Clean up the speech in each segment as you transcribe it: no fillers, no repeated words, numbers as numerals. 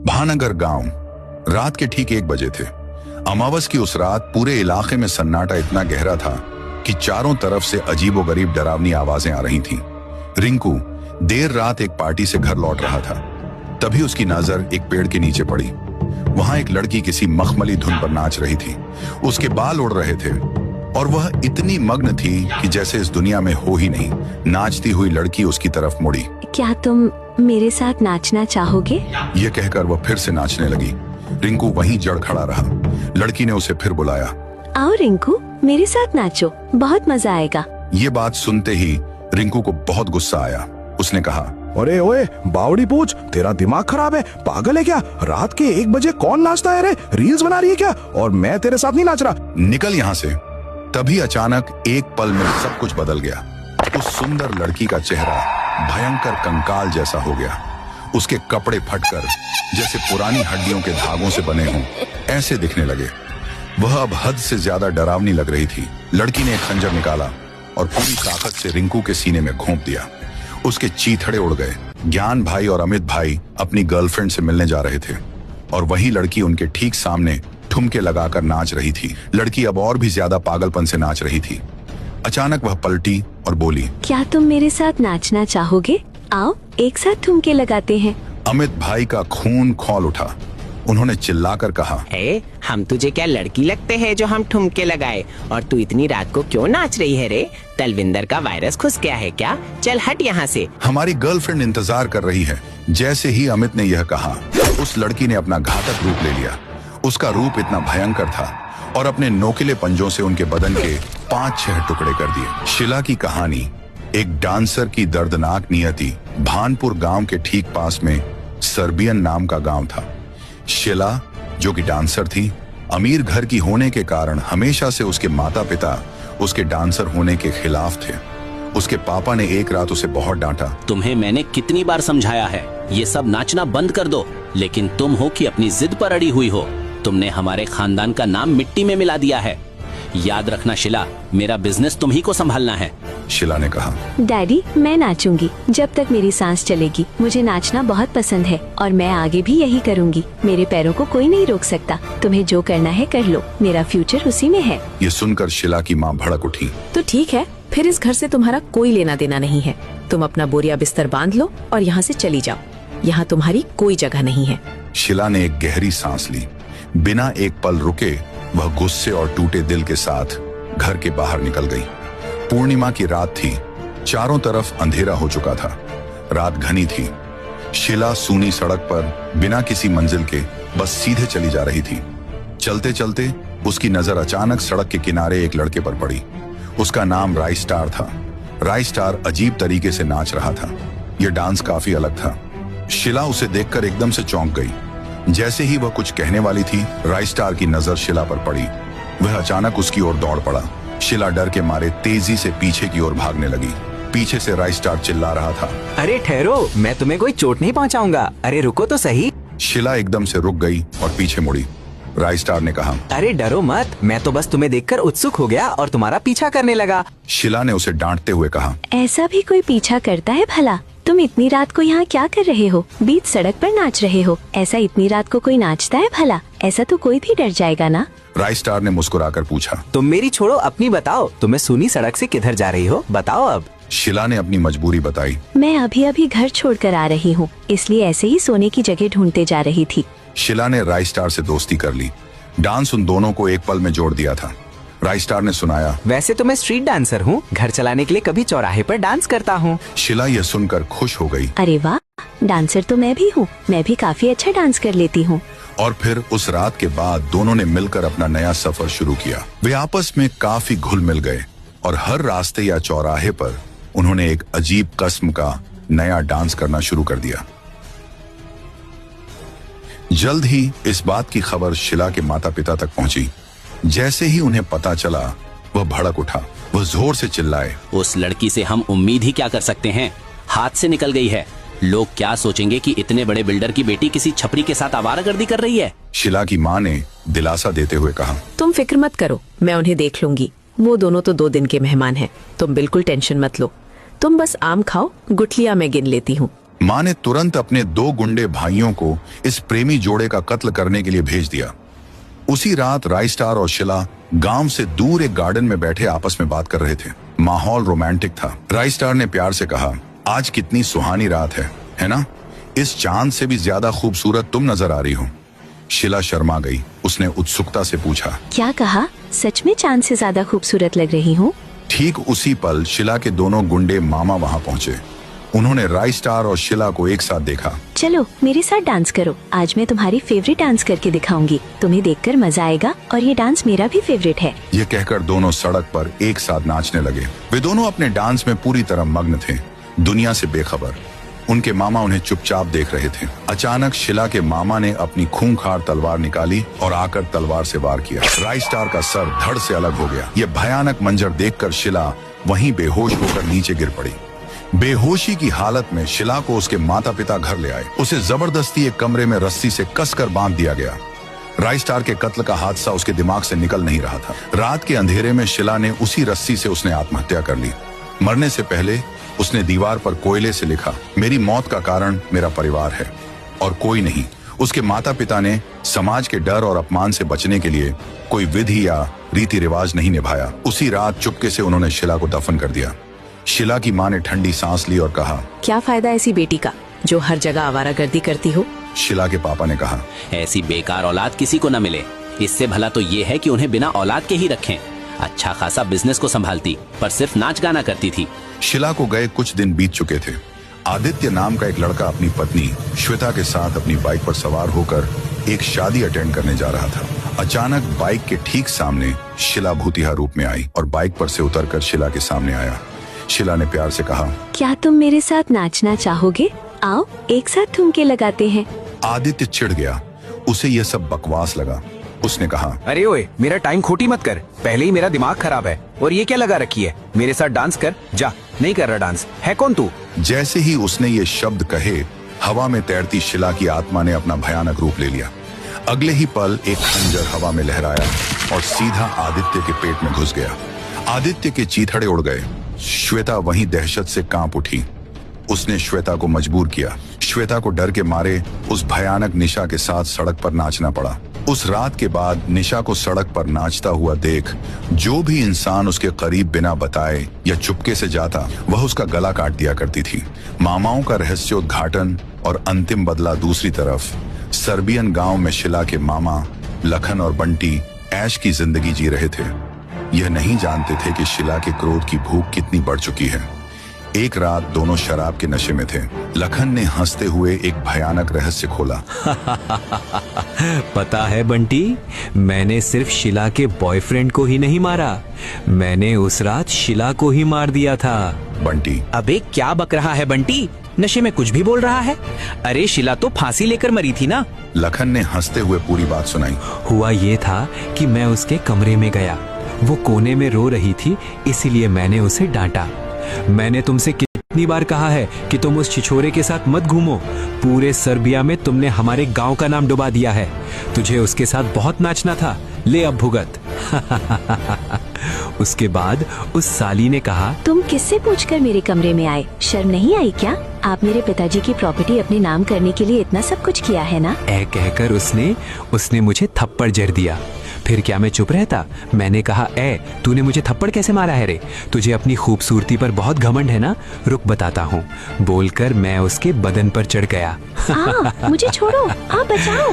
भानगर गांव। रात के ठीक 1 बजे थे। अमावस की उस रात पूरे इलाके में सन्नाटा इतना गहरा था कि चारों तरफ से अजीबोगरीब डरावनी आवाजें आ रही थीं। रिंकू देर रात एक पार्टी से घर लौट रहा था। तभी उसकी नजर एक पेड़ के नीचे पड़ी। वहां एक लड़की किसी मखमली धुन पर नाच रही थी। उसके बाल उड़ रहे थे और वह इतनी मग्न थी कि जैसे इस दुनिया में हो ही नहीं। नाचती हुई लड़की उसकी तरफ मुड़ी। क्या तुम मेरे साथ नाचना चाहोगे? यह कहकर वह फिर से नाचने लगी। रिंकू वहीं जड़ खड़ा रहा। लड़की ने उसे फिर बुलाया। आओ रिंकू, मेरे साथ नाचो, बहुत मजा आएगा। ये बात सुनते ही रिंकू को बहुत गुस्सा आया। उसने कहा, अरे ओए बावड़ी पूछ, तेरा दिमाग खराब है? पागल है क्या? रात के 1 बजे कौन नाचता है रे? रील्स बना रही है क्या? और मैं तेरे साथ नहीं नाच रहा। निकल यहाँ से। तभी अचानक एक पल में सब कुछ बदल गया। उस सुंदर लड़की का चेहरा भयंकर कंकाल जैसा हो गया। उसके कपड़े फटकर जैसे पुरानी हड्डियों के धागों से बने हों ऐसे दिखने लगे। वह अब हद से ज्यादा डरावनी लग रही थी। लड़की ने एक खंजर निकाला और पूरी ताकत से रिंकू के सीने में घोंप दिया। उसके चीथड़े उड़ गए। ज्ञान भाई और अमित भाई अपनी गर्लफ्रेंड से मिलने जा रहे थे और वही लड़की उनके ठीक सामने ठुमके लगाकर नाच रही थी। लड़की अब और भी ज्यादा पागलपन से नाच रही थी। अचानक वह पलटी और बोली, क्या तुम मेरे साथ नाचना चाहोगे? आओ एक साथ ठुमके लगाते हैं। अमित भाई का खून खौल उठा। उन्होंने चिल्लाकर कहा, हम तुझे क्या लड़की लगते हैं जो हम ठुमके लगाए? और तू इतनी रात को क्यों नाच रही है रे? तलविंदर का वायरस घुस गया है क्या? चल हट यहाँ से। हमारी गर्लफ्रेंड इंतजार कर रही है। जैसे ही अमित ने यह कहा, उस लड़की ने अपना घातक रूप ले लिया। उसका रूप इतना भयंकर था और अपने नोकिले पंजों से उनके बदन के 5-6 टुकड़े कर दिए। शिला की कहानी एक डांसर की दर्दनाक नियति। भानपुर गांव के ठीक पास में सर्बियन नाम का गांव था। शिला जो कि डांसर थी, अमीर घर की होने के कारण हमेशा से उसके माता पिता उसके डांसर होने के खिलाफ थे। उसके पापा ने एक रात उसे बहुत डांटा। तुम्हें मैंने कितनी बार समझाया है ये सब नाचना बंद कर दो, लेकिन तुम हो कि अपनी जिद पर अड़ी हुई हो। तुमने हमारे खानदान का नाम मिट्टी में मिला दिया है। याद रखना शिला, मेरा बिजनेस तुम ही को संभालना है। शिला ने कहा, डैडी मैं नाचूंगी जब तक मेरी सांस चलेगी। मुझे नाचना बहुत पसंद है और मैं आगे भी यही करूंगी। मेरे पैरों को कोई नहीं रोक सकता। तुम्हें जो करना है कर लो, मेरा फ्यूचर उसी में है। ये सुनकर शिला की माँ भड़क उठी। तो ठीक है, फिर इस घर से तुम्हारा कोई लेना देना नहीं है। तुम अपना बोरिया बिस्तर बांध लो और यहाँ से चली जाओ। यहाँ तुम्हारी कोई जगह नहीं है। शिला ने एक गहरी सांस ली। बिना एक पल रुके वह गुस्से और टूटे दिल के साथ घर के बाहर निकल गई। पूर्णिमा की रात थी। चारों तरफ अंधेरा हो चुका था। रात घनी थी। शिला सूनी सड़क पर बिना किसी मंजिल के बस सीधे चली जा रही थी। चलते चलते उसकी नजर अचानक सड़क के किनारे एक लड़के पर पड़ी। उसका नाम राई स्टार था। राई स्टार अजीब तरीके से नाच रहा था। यह डांस काफी अलग था। शिला उसे देखकर एकदम से चौंक गई। जैसे ही वह कुछ कहने वाली थी, राई स्टार की नजर शिला पर पड़ी। वह अचानक उसकी ओर दौड़ पड़ा। शिला डर के मारे तेजी से पीछे की ओर भागने लगी। पीछे से राई स्टार चिल्ला रहा था, अरे ठहरो, मैं तुम्हें कोई चोट नहीं पहुंचाऊंगा। अरे रुको तो सही। शिला एकदम से रुक गई और पीछे मुड़ी। राई स्टार ने कहा, अरे डरो मत, मैं तो बस तुम्हें देखकर उत्सुक हो गया और तुम्हारा पीछा करने लगा। शिला ने उसे डांटते हुए कहा, ऐसा भी कोई पीछा करता है भला? तुम इतनी रात को यहाँ क्या कर रहे हो? बीच सड़क पर नाच रहे हो। ऐसा इतनी रात को कोई नाचता है भला? ऐसा तो कोई भी डर जाएगा ना। राई स्टार ने मुस्कुराकर पूछा, तुम मेरी छोड़ो, अपनी बताओ। तुम्हें सुनी सड़क से किधर जा रही हो, बताओ अब। शिला ने अपनी मजबूरी बताई। मैं अभी अभी घर छोड़कर आ रही हूँ, इसलिए ऐसे ही सोने की जगह ढूंढते जा रही थी। शिला ने राई स्टार से दोस्ती कर ली। डांस उन दोनों को एक पल में जोड़ दिया था। राई स्टार ने सुनाया, वैसे तो मैं स्ट्रीट डांसर हूँ। घर चलाने के लिए कभी चौराहे पर डांस करता हूँ। शिला यह सुनकर खुश हो गई। अरे वाह, डांसर तो मैं भी हूँ। मैं भी काफी अच्छा डांस कर लेती हूँ। और फिर उस रात के बाद दोनों ने मिलकर अपना नया सफर शुरू किया। वे आपस में काफी घुल मिल गए और हर रास्ते या चौराहे पर उन्होंने एक अजीब किस्म का नया डांस करना शुरू कर दिया। जल्द ही इस बात की खबर शिला के माता पिता तक पहुंची। जैसे ही उन्हें पता चला, वह भड़क उठा। वह जोर से चिल्लाए, उस लड़की से हम उम्मीद ही क्या कर सकते हैं? हाथ से निकल गई है। लोग क्या सोचेंगे कि इतने बड़े बिल्डर की बेटी किसी छपरी के साथ आवारागर्दी कर रही है। शिला की माँ ने दिलासा देते हुए कहा, तुम फिक्र मत करो, मैं उन्हें देख लूंगी। वो दोनों तो 2 दिन के मेहमान हैं। तुम बिल्कुल टेंशन मत लो। तुम बस आम खाओ, गुठलियां मैं गिन लेती हूँ। माँ ने तुरंत अपने 2 गुंडे भाइयों को इस प्रेमी जोड़े का कत्ल करने के लिए भेज दिया। उसी रात राइस्टार और शिला गांव से दूर एक गार्डन में बैठे आपस में बात कर रहे थे। माहौल रोमांटिक था। राइस्टार ने प्यार से कहा, आज कितनी सुहानी रात है ना? इस चांद से भी ज्यादा खूबसूरत तुम नजर आ रही हो। शिला शर्मा गई। उसने उत्सुकता से पूछा, क्या कहा? सच में चांद से ज्यादा खूबसूरत लग रही हूँ? ठीक उसी पल शिला के दोनों गुंडे मामा वहां पहुंचे। उन्होंने राइस्टार और शिला को एक साथ देखा। चलो मेरे साथ डांस करो, आज मैं तुम्हारी फेवरेट डांस करके दिखाऊंगी। तुम्हें देखकर मजा आएगा और ये डांस मेरा भी फेवरेट है। ये कहकर दोनों सड़क पर एक साथ नाचने लगे। वे दोनों अपने डांस में पूरी तरह मग्न थे, दुनिया से बेखबर। उनके मामा उन्हें चुपचाप देख रहे थे। अचानक शिला के मामा ने अपनी खूंखार तलवार निकाली और आकर तलवार से वार किया। राइस्टार का सर धड़ से अलग हो गया। यह भयानक मंजर देखकर शिला वहीं बेहोश होकर नीचे गिर पड़ी। बेहोशी की हालत में शिला को उसके माता पिता घर ले आए। उसे जबरदस्ती एक कमरे में रस्सी से कसकर बांध दिया गया। राइस्टार के कत्ल का हादसा उसके दिमाग से निकल नहीं रहा था। रात के अंधेरे में शिला ने उसी रस्सी से उसने आत्महत्या कर ली। मरने से पहले उसने दीवार पर कोयले से लिखा, मेरी मौत का कारण मेरा परिवार है और कोई नहीं। उसके माता पिता ने समाज के डर और अपमान से बचने के लिए कोई विधि या रीति रिवाज नहीं निभाया। उसी रात चुपके से उन्होंने शिला को दफन कर दिया। शिला की माँ ने ठंडी सांस ली और कहा, क्या फायदा ऐसी बेटी का जो हर जगह आवारागर्दी करती हो? शिला के पापा ने कहा, ऐसी बेकार औलाद किसी को न मिले। इससे भला तो ये है कि उन्हें बिना औलाद के ही रखें। अच्छा खासा बिजनेस को संभालती, पर सिर्फ नाच गाना करती थी। शिला को गए कुछ दिन बीत चुके थे। आदित्य नाम का एक लड़का अपनी पत्नी श्वेता के साथ अपनी बाइक पर सवार होकर एक शादी अटेंड करने जा रहा था। अचानक बाइक के ठीक सामने शिला भूतिया रूप में आई और बाइक पर से उतरकर शिला के सामने आया। शिला ने प्यार से कहा, क्या तुम मेरे साथ नाचना चाहोगे? आओ एक साथ ठुमके लगाते हैं। आदित्य चिढ़ गया। उसे यह सब बकवास लगा। उसने कहा, अरे ओए, मेरा टाइम खोटी मत कर। पहले ही मेरा दिमाग खराब है और ये क्या लगा रखी है? मेरे साथ डांस कर। जा, नहीं कर रहा डांस। है कौन तू? जैसे ही उसने ये शब्द कहे, हवा में तैरती शिला की आत्मा ने अपना भयानक रूप ले लिया। अगले ही पल एक खंजर हवा में लहराया और सीधा आदित्य के पेट में घुस गया। आदित्य के चीथड़े उड़ गए। श्वेता वहीं दहशत से कांप उठी। उसने श्वेता को मजबूर किया। श्वेता को डर के मारे उस भयानक निशा के साथ सड़क पर नाचना पड़ा। उस रात के बाद निशा को सड़क पर नाचता हुआ देख जो भी इंसान उसके करीब बिना बताए या चुपके से जाता, वह उसका गला काट दिया करती थी। मामाओं का रहस्योद्घाटन और अंतिम बदला। दूसरी तरफ सर्बियन गांव में शिला के मामा लखन और बंटी ऐश की जिंदगी जी रहे थे। यह नहीं जानते थे कि शिला के क्रोध की भूख कितनी बढ़ चुकी है। एक रात दोनों शराब के नशे में थे। लखन ने हंसते हुए एक भयानक रहस्य खोला। पता है बंटी, मैंने सिर्फ शिला के बॉयफ्रेंड को ही नहीं मारा, मैंने उस रात शिला को ही मार दिया था। बंटी, अबे क्या बक रहा है बंटी? नशे में कुछ भी बोल रहा है। अरे शिला तो फांसी लेकर मरी थी ना। लखन ने हंसते हुए पूरी बात सुनाई। हुआ ये था कि मैं उसके कमरे में गया, वो कोने में रो रही थी, इसीलिए मैंने उसे डांटा। मैंने तुमसे कितनी बार कहा है कि तुम उस छिछोरे के साथ मत घूमो। पूरे सर्बिया में तुमने हमारे गांव का नाम डुबा दिया है। तुझे उसके साथ बहुत नाचना था, ले अब भुगत। उसके बाद उस साली ने कहा, तुम किससे पूछकर मेरे कमरे में आए? शर्म नहीं आई क्या? आप मेरे पिताजी की प्रॉपर्टी अपने नाम करने के लिए इतना सब कुछ किया है ना? ऐ कहकर उसने मुझे थप्पड़ जड़ दिया। फिर क्या मैं चुप रहता? मैंने कहा, ए तूने मुझे थप्पड़ कैसे मारा है रे? तुझे अपनी खूबसूरती पर बहुत घमंड है ना? रुक बताता हूँ। बोलकर मैं उसके बदन पर चढ़ गया। मुझे छोड़ो, बचाओ।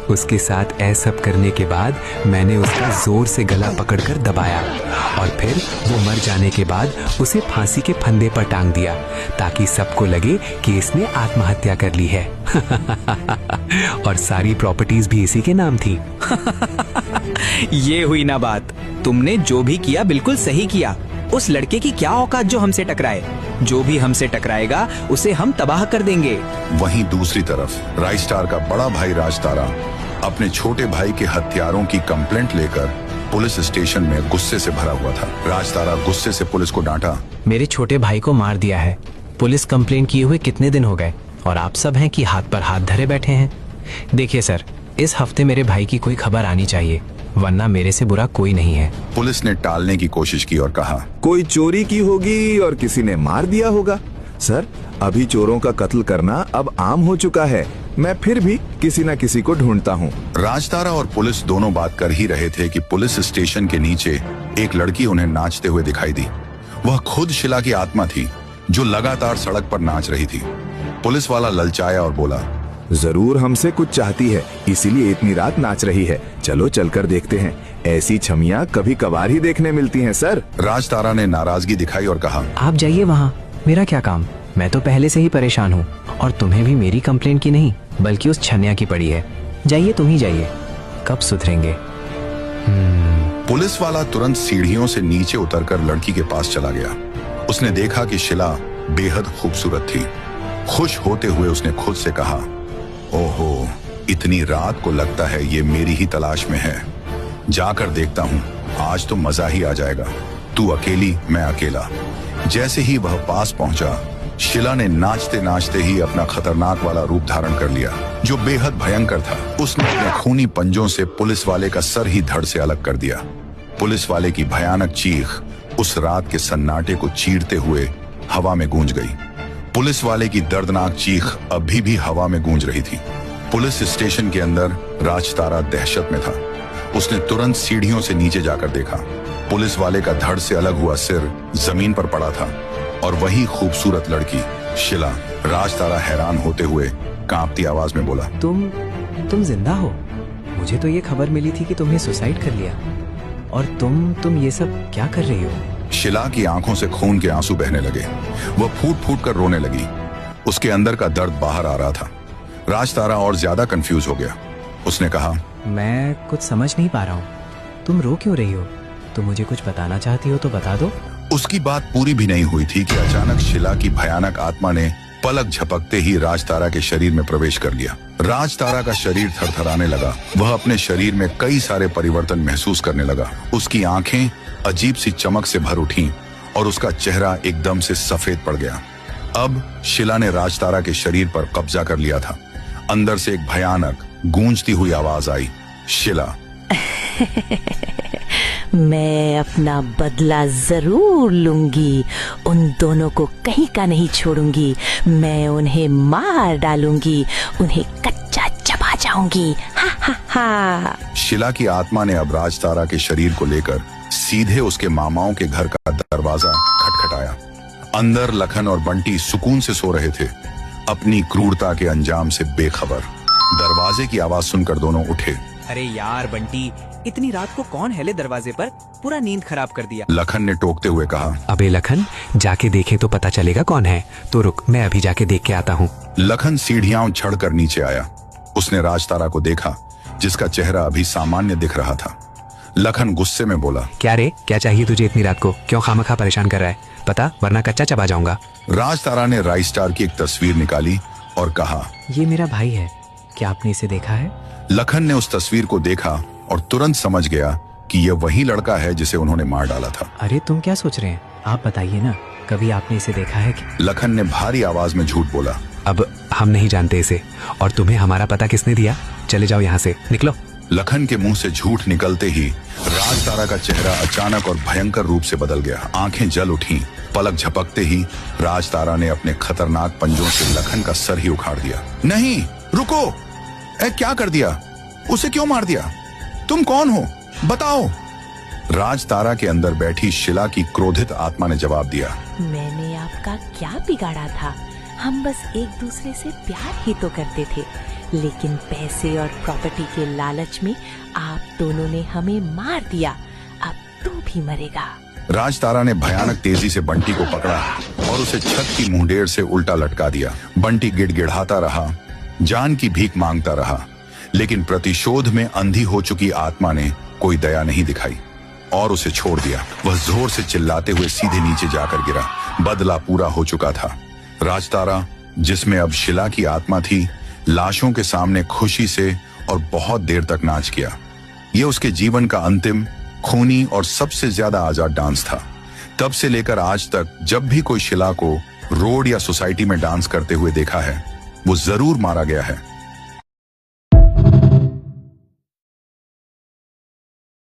उसके साथ ऐसा सब करने के बाद मैंने उसका जोर से गला पकड़कर दबाया और फिर वो मर जाने के बाद उसे फांसी के फंदे पर टांग दिया ताकि सबको लगे कि इसने आत्महत्या कर ली है। और सारी प्रॉपर्टीज भी इसी के नाम थी। ये हुई ना बात। तुमने जो भी किया बिल्कुल सही किया। उस लड़के की क्या औकात जो हमसे टकराए? जो भी हमसे टकराएगा उसे हम तबाह कर देंगे। वहीं दूसरी तरफ राइस्टार का बड़ा भाई राजतारा अपने छोटे भाई के हत्यारों की कंप्लेंट लेकर पुलिस स्टेशन में गुस्से से भरा हुआ था। राजतारा गुस्से से पुलिस को डांटा, मेरे छोटे भाई को मार दिया है। पुलिस कंप्लेंट किए हुए कितने दिन हो गए और आप सब हैं कि हाथ पर हाथ धरे बैठे हैं। देखिए सर, इस हफ्ते मेरे भाई की कोई खबर आनी चाहिए, वरना मेरे से बुरा कोई नहीं है। पुलिस ने टालने की कोशिश की और कहा, कोई चोरी की होगी और किसी ने मार दिया होगा। सर, अभी चोरों का कत्ल करना अब आम हो चुका है। मैं फिर भी किसी न किसी को ढूंढता हूँ। राजतारा और पुलिस दोनों बात कर ही रहे थे कि पुलिस स्टेशन के नीचे एक लड़की उन्हें नाचते हुए दिखाई दी। वह खुद शिला की आत्मा थी जो लगातार सड़क पर नाच रही थी। पुलिस वाला ललचाया और बोला, जरूर हमसे कुछ चाहती है, इसीलिए इतनी रात नाच रही है। चलो चलकर देखते हैं। ऐसी छमियां कभी कभार ही देखने मिलती हैं सर। राजतारा ने नाराजगी दिखाई और कहा, आप जाइए वहाँ, मेरा क्या काम। मैं तो पहले से ही परेशान हूँ और तुम्हें भी मेरी कंप्लेंट की नहीं बल्कि उस छन्या की पड़ी है। जाइए, तुम ही जाइए, कब सुधरेंगे। पुलिस वाला तुरंत सीढ़ियों से नीचे उतरकर लड़की के पास चला गया। उसने देखा कि शिला बेहद खूबसूरत थी। खुश होते हुए उसने खुद से कहा, ओहो, इतनी रात को लगता है ये मेरी ही तलाश में है। जाकर देखता हूँ, आज तो मजा ही आ जाएगा। तू अकेली, मैं अकेला। जैसे ही वह पास पहुंचा, शिला ने नाचते नाचते ही अपना खतरनाक वाला रूप धारण कर लिया जो बेहद भयंकर था। उसने अपने खूनी पंजों से पुलिस वाले का सर ही धड़ से अलग कर दिया। पुलिस वाले की भयानक चीख उस रात के सन्नाटे को चीरते हुए हवा में गूंज गई। पुलिस वाले की दर्दनाक चीख अभी भी हवा में गूंज रही थी। पुलिस स्टेशन के अंदर राजतारा दहशत में था। उसने तुरंत सीढ़ियों से नीचे जाकर देखा। पुलिस वाले का धड़ से अलग हुआ सिर जमीन पर पड़ा था और वही खूबसूरत लड़की शिला। राजतारा हैरान होते हुए कांपती आवाज में बोला, तुम जिंदा हो? मुझे तो ये खबर मिली थी कि तुमने सुसाइड कर लिया। और तुम ये सब क्या कर रही हो? शिला की आंखों से खून के आंसू बहने लगे। वह फूट फूट कर रोने लगी। उसके अंदर का दर्द बाहर आ रहा था। राजतारा और ज्यादा कंफ्यूज हो गया। उसने कहा, मैं कुछ समझ नहीं पा रहा हूँ। तुम रो क्यों रही हो? तुम मुझे कुछ बताना चाहती हो तो बता दो। उसकी बात पूरी भी नहीं हुई थी कि अचानक शिला की भयानक आत्मा ने पलक झपकते ही राजतारा के शरीर में प्रवेश कर लिया। राजतारा का शरीर थरथराने लगा। वह अपने शरीर में कई सारे परिवर्तन महसूस करने लगा। उसकी आंखें अजीब सी चमक से भर उठीं और उसका चेहरा एकदम से सफेद पड़ गया। अब शिला ने राजतारा के शरीर पर कब्जा कर लिया था। अंदर से एक भयानक गूंजती हुई आवाज आई, शिला। मैं अपना बदला जरूर लूंगी। उन दोनों को कहीं का नहीं छोड़ूंगी। मैं उन्हें मार डालूंगी, उन्हें कच्चा चबा जाऊंगी। हा हा हा। शिला की आत्मा ने अब राजतारा के शरीर को लेकर सीधे उसके मामाओं के घर का दरवाजा खटखटाया। अंदर लखन और बंटी सुकून से सो रहे थे, अपनी क्रूरता के अंजाम से बेखबर। दरवाजे की आवाज सुनकर दोनों उठे। अरे यार बंटी, इतनी रात को कौन है ले दरवाजे पर? पूरा नींद खराब कर दिया। लखन ने टोकते हुए कहा, अबे लखन, जाके देखें तो पता चलेगा कौन है। तो रुक, मैं अभी जाके देख के आता हूँ। लखन सीढ़ियां चढ़कर नीचे आया। उसने राजतारा को देखा जिसका चेहरा अभी सामान्य दिख रहा था। लखन गुस्से में बोला, क्या रे, क्या चाहिए तुझे इतनी रात को? क्यों खामखा परेशान कर रहा है? पता, वरना कच्चा चबा जाऊंगा। राजतारा ने राइस्टार की एक तस्वीर निकाली और कहा, ये मेरा भाई है, क्या आपने इसे देखा है? लखन ने उस तस्वीर को देखा और तुरंत समझ गया कि यह वही लड़का है जिसे उन्होंने मार डाला था। अरे तुम क्या सोच रहे हैं? आप बताइए ना, कभी आपने इसे देखा है कि? लखन ने भारी आवाज में झूठ बोला, अब हम नहीं जानते इसे। और तुम्हें हमारा पता किसने दिया? चले जाओ यहाँ से, निकलो। लखन के मुंह से झूठ निकलते ही राजतारा का चेहरा अचानक और भयंकर रूप से बदल गया। आंखें जल उठी। पलक झपकते ही राजतारा ने अपने खतरनाक पंजों से लखन का सर ही उखाड़ दिया। नहीं, रुको! क्या कर दिया? उसे क्यों मार दिया? तुम कौन हो? बताओ। राजतारा के अंदर बैठी शिला की क्रोधित आत्मा ने जवाब दिया, मैंने आपका क्या बिगाड़ा था? हम बस एक दूसरे से प्यार ही तो करते थे, लेकिन पैसे और प्रॉपर्टी के लालच में आप दोनों ने हमें मार दिया। अब तू भी मरेगा। राजतारा ने भयानक तेजी से बंटी को पकड़ा और उसे छत की मुंडेर से उल्टा लटका दिया। बंटी गिड़गिड़ाता रहा, जान की भीख मांगता रहा, लेकिन प्रतिशोध में अंधी हो चुकी आत्मा ने कोई दया नहीं दिखाई और उसे छोड़ दिया। वह जोर से चिल्लाते हुए सीधे नीचे जाकर गिरा। बदला पूरा हो चुका था। राजतारा, जिसमें अब शिला की आत्मा थी, लाशों के सामने खुशी से और बहुत देर तक नाच किया। यह उसके जीवन का अंतिम, खूनी और सबसे ज्यादा आजाद डांस था। तब से लेकर आज तक जब भी कोई शिला को रोड या सोसाइटी में डांस करते हुए देखा है, वो जरूर मारा गया है।